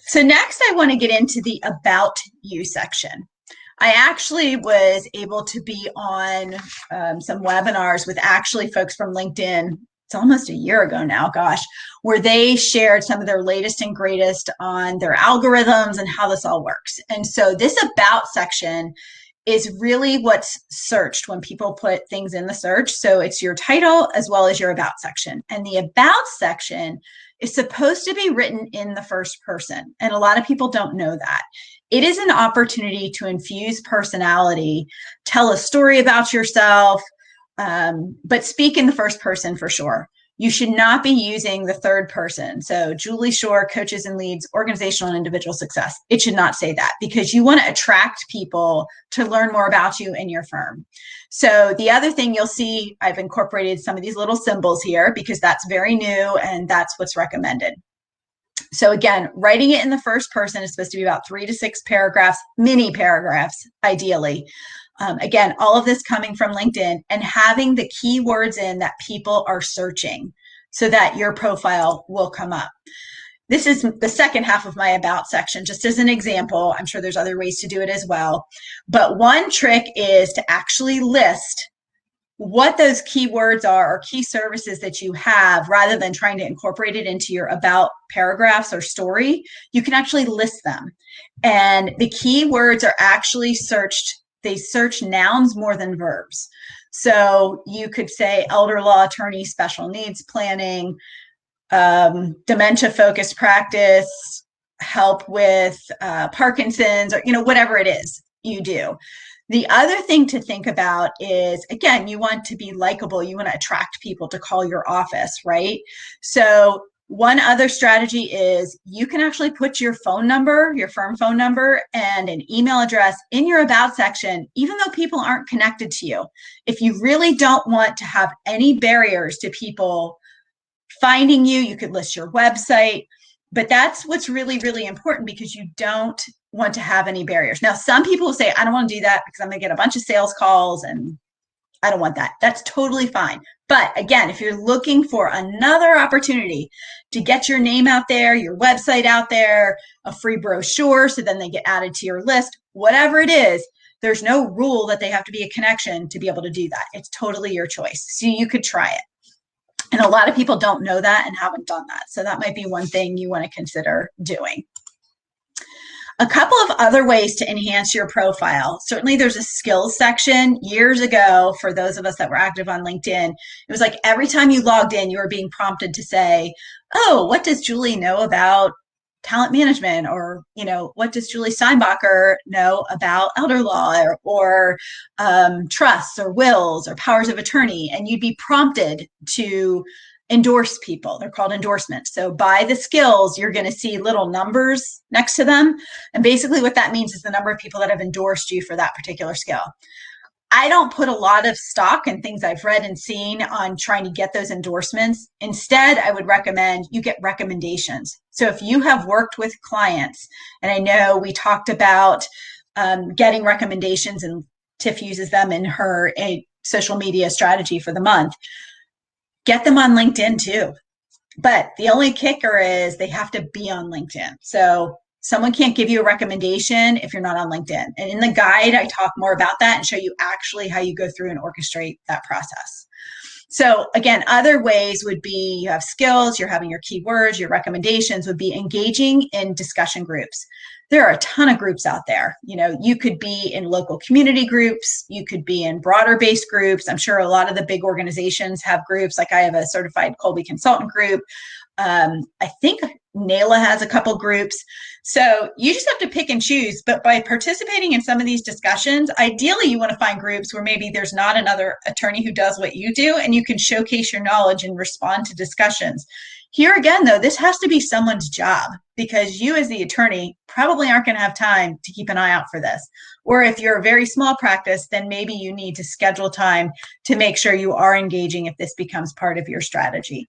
So next I want to get into the About You section. I actually was able to be on some webinars with actually folks from LinkedIn. It's almost a year ago now, gosh, where they shared some of their latest and greatest on their algorithms and how this all works. And so this About section is really what's searched when people put things in the search. So it's your title as well as your About section. And the About section is supposed to be written in the first person. And a lot of people don't know that. It is an opportunity to infuse personality, tell a story about yourself, but speak in the first person for sure. You should not be using the third person. So Julie Shore, coaches and leads organizational and individual success. It should not say that because you want to attract people to learn more about you and your firm. So the other thing you'll see, I've incorporated some of these little symbols here because that's very new and that's what's recommended. So again, writing it in the first person is supposed to be about 3 to 6 paragraphs, mini paragraphs, ideally. Again, all of this coming from LinkedIn and having the keywords in that people are searching so that your profile will come up. This is the second half of my About section, just as an example. I'm sure there's other ways to do it as well. But one trick is to actually list what those keywords are or key services that you have rather than trying to incorporate it into your About paragraphs or story. You can actually list them. And the keywords are actually searched. They search nouns more than verbs. So you could say elder law attorney, special needs planning, dementia focused practice, help with Parkinson's, or whatever it is you do. The other thing to think about is, again, you want to be likable. You want to attract people to call your office, right? So one other strategy is you can actually put your phone number, your firm phone number, and an email address in your About section, even though people aren't connected to you. If you really don't want to have any barriers to people finding you, you could list your website. But that's what's really, really important because you don't want to have any barriers. Now, some people will say, I don't want to do that because I'm going to get a bunch of sales calls and I don't want that. That's totally fine. But again, if you're looking for another opportunity to get your name out there, your website out there, a free brochure, so then they get added to your list, whatever it is, there's no rule that they have to be a connection to be able to do that. It's totally your choice. So you could try it. And a lot of people don't know that and haven't done that. So that might be one thing you want to consider doing. A couple of other ways to enhance your profile. Certainly there's a skills section. Years ago, for those of us that were active on LinkedIn, it was like every time you logged in, you were being prompted to say, oh, what does Julie know about talent management? Or, what does Julie Steinbacher know about elder law or trusts or wills or powers of attorney? And you'd be prompted to endorse people. They're called endorsements. So by the skills, you're going to see little numbers next to them. And basically what that means is the number of people that have endorsed you for that particular skill. I don't put a lot of stock in things I've read and seen on trying to get those endorsements. Instead, I would recommend you get recommendations. So if you have worked with clients, and I know we talked about getting recommendations, and Tiff uses them in her social media strategy for the month, get them on LinkedIn too. But the only kicker is they have to be on LinkedIn. So someone can't give you a recommendation if you're not on LinkedIn. And in the guide, I talk more about that and show you actually how you go through and orchestrate that process. So again, other ways would be you have skills, you're having your keywords, your recommendations would be engaging in discussion groups. There are a ton of groups out there. You could be in local community groups. You could be in broader based groups. I'm sure a lot of the big organizations have groups. Like I have a certified Colby consultant group. I think NALA has a couple groups. So you just have to pick and choose. But by participating in some of these discussions, ideally you want to find groups where maybe there's not another attorney who does what you do, and you can showcase your knowledge and respond to discussions. Here again, though, this has to be someone's job because you as the attorney probably aren't going to have time to keep an eye out for this. Or if you're a very small practice, then maybe you need to schedule time to make sure you are engaging if this becomes part of your strategy.